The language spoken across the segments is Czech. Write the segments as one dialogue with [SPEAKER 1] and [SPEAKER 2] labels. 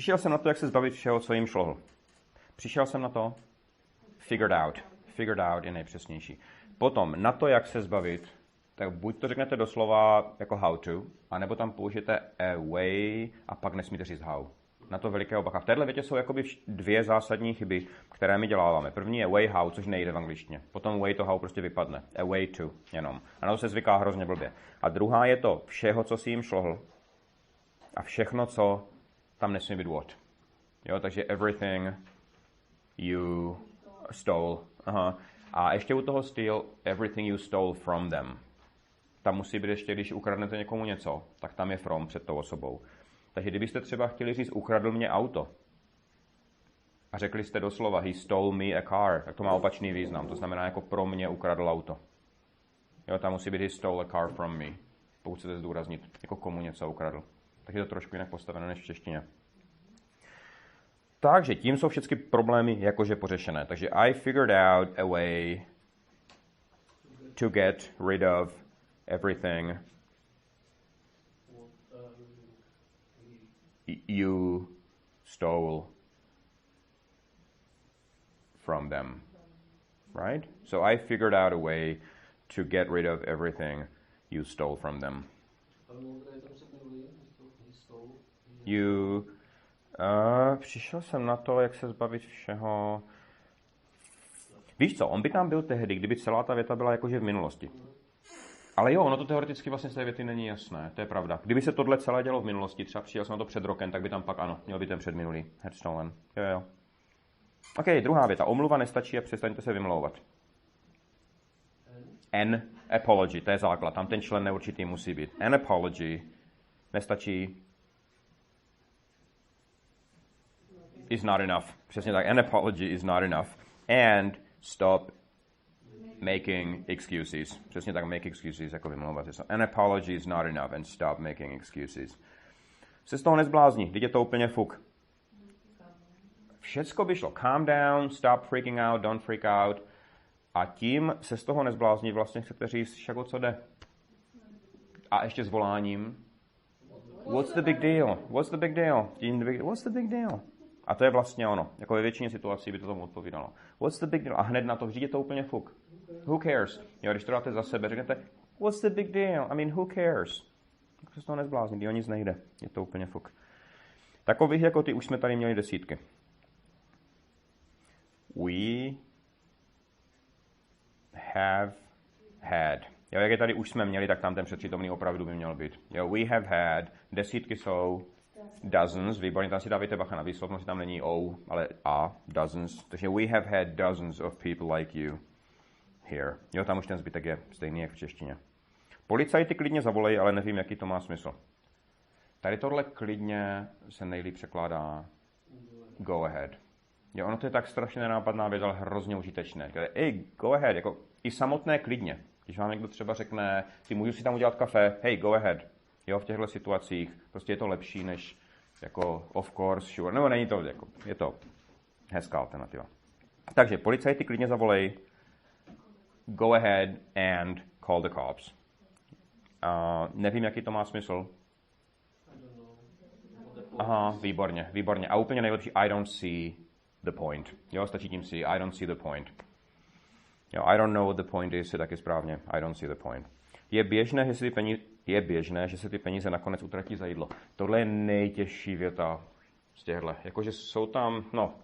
[SPEAKER 1] Přišel jsem na to, jak se zbavit všeho, co jim šlo. Přišel jsem na to, figured out. Figured out je nejpřesnější. Potom, na to, jak se zbavit, tak buď to řeknete doslova jako how to, anebo tam použijete a way a pak nesmíte říct how. Na to velikého bacha. V téhle větě jsou jakoby dvě zásadní chyby, které my děláváme. První je way how, což nejde v angličtině. Potom way to how prostě vypadne. A way to jenom. A na to se zvyká hrozně blbě. A druhá je to všeho, co si jim šlohl. A všechno, co tam nesmí být what. Jo, takže everything you stole. Aha. A ještě u toho steal, everything you stole from them. Tam musí být ještě, když ukradnete někomu něco, tak tam je from před tou osobou. Takže kdybyste třeba chtěli říct, ukradl mě auto, a řekli jste doslova, he stole me a car, tak to má opačný význam. To znamená, jako pro mě ukradl auto. Jo, tam musí být he stole a car from me. Pokud chcete zdůraznit, jako komu něco ukradl. Takže je to trošku jinak postavené než v češtině. Takže tím jsou všechny problémy jakože pořešené. Takže I figured out a way to get rid of everything you stole from them. Right? So I figured out a way to get rid of everything you stole from them. Přišel jsem na to, jak se zbavit všeho. Víš co, on by tam byl tehdy, kdyby celá ta věta byla jakože v minulosti. Ale jo, ono to teoreticky vlastně z té věty není jasné, to je pravda. Kdyby se tohle celé dělo v minulosti, třeba přijel jsem na to před rokem, tak by tam pak ano, měl by ten předminulý had stolen. Jo. OK, druhá věta. Omluva nestačí a přestaňte se vymlouvat. An apology, to je základ, tam ten člen neurčitý musí být. An apology nestačí. Is not enough. Přesně tak. An apology is not enough. And stop making excuses. Přesně tak, make excuses, jako vymlouvat se. An apology is not enough and stop making excuses. Se z toho nezblázní, teď je to úplně fuk. Všecko by šlo. Calm down, stop freaking out, don't freak out. A tím se z toho nezblázní vlastně chcete říct, však o co jde. A ještě s voláním. What's the big deal? What's the big deal? What's the big deal? A to je vlastně ono. Jako ve většině situací by to tomu odpovídalo. What's the big deal? A hned na to vždyť je to úplně fuk. Who cares? Jo, když to dáte za sebe, řeknete, what's the big deal? I mean, who cares? Tak se z toho nezblázní, o nic nejde. Je to úplně fuk. Takových jako ty už jsme tady měli desítky. We have had. Jo, jak je tady už jsme měli, tak tam ten předpřítomný opravdu by měl být. Jo, we have had. Desítky jsou dozens. Výborně, tam si dávajte bacha na výslovnost, tam není o, ale a, dozens. Takže we have had dozens of people like you here. Jo, tam už ten zbytek je stejný jak v češtině. Policajti klidně zavolají, ale nevím, jaký to má smysl. Tady tohle klidně se nejlíp překládá go ahead. Jo, ono to je tak strašně nenápadná věc, ale hrozně užitečné. Hey, go ahead, jako i samotné klidně. Když vám někdo třeba řekne, ty můžu si tam udělat kafe, hey, go ahead. Jo, v těchto situacích prostě je to lepší než jako of course, sure. Nebo není to, jako, je to hezká alternativa. Takže policajti klidně zavolej, go ahead and call the cops. Nevím, jaký to má smysl. Aha, výborně, výborně. A úplně nejlepší, I don't see the point. Jo, stačí tím si, I don't see the point. Jo, I don't know what the point is, je taky správně, I don't see the point. Je běžné, že se ty peníze nakonec utratí za jídlo. Tohle je nejtěžší věta z těchto. Jakože jsou tam, no,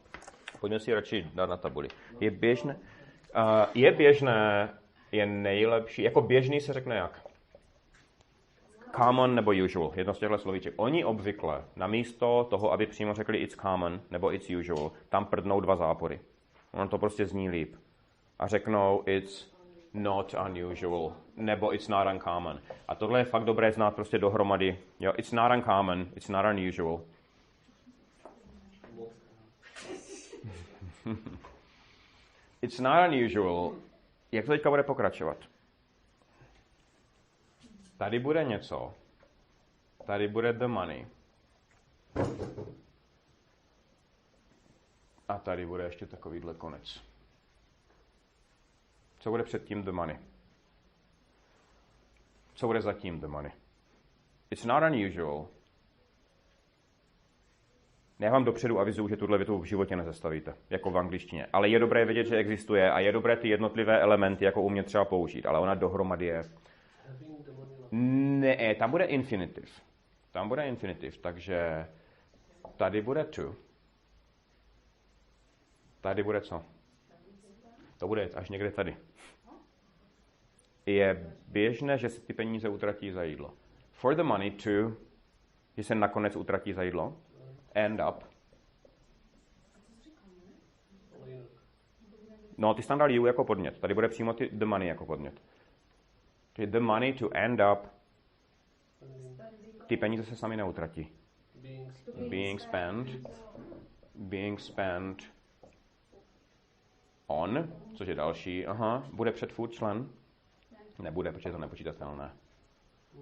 [SPEAKER 1] pojďme si radši dát na tabuli. Je běžné, je nejlepší, jako běžný se řekne jak? Common nebo usual, jedno z těchto slovíček. Oni obvykle, namísto toho, aby přímo řekli it's common nebo it's usual, tam prdnou dva zápory. Ono to prostě zní líp. A řeknou it's not unusual, nebo it's not uncommon. A tohle je fakt dobré znát prostě dohromady. Jo, it's not uncommon, it's not unusual. It's not unusual. Jak to teďka bude pokračovat? Tady bude něco. Tady bude the money. A tady bude ještě takovýhle konec. Co bude předtím the money? Co bude zatím the money? It's not unusual. Já vám dopředu avizuju, že tuhle větu v životě nezastavíte, jako v angličtině. Ale je dobré vědět, že existuje a je dobré ty jednotlivé elementy jako umět třeba použít, ale ona dohromady je... Ne, tam bude infinitiv. Tam bude infinitiv, takže tady bude to. Tady bude co? To bude až někde tady. Je běžné, že se ty peníze utratí za jídlo. For the money to, že se nakonec utratí za jídlo. End up. No, ty jsi tam dal you jako podnět. Tady bude přímo the money jako podnět. Czyli the money to end up. Ty peníze se sami neutratí. Being spent on, což je další. Aha, bude před furt člen? Nebude, protože je to nepočítatelné.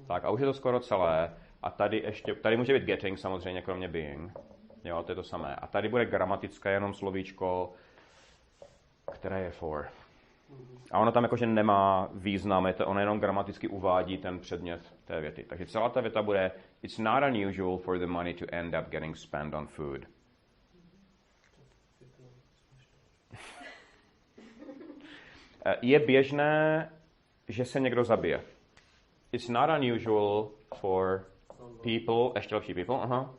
[SPEAKER 1] Tak a už je to skoro celé. A tady může být getting samozřejmě, kromě being. Jo, to je to samé. A tady bude gramatické jenom slovíčko, které je for. A ono tam jakože nemá význam, ono jenom gramaticky uvádí ten předmět té věty. Takže celá ta věta bude It's not unusual for the money to end up getting spent on food. Je běžné, že se někdo zabije. It's not unusual for people, ještě lepší people, aha.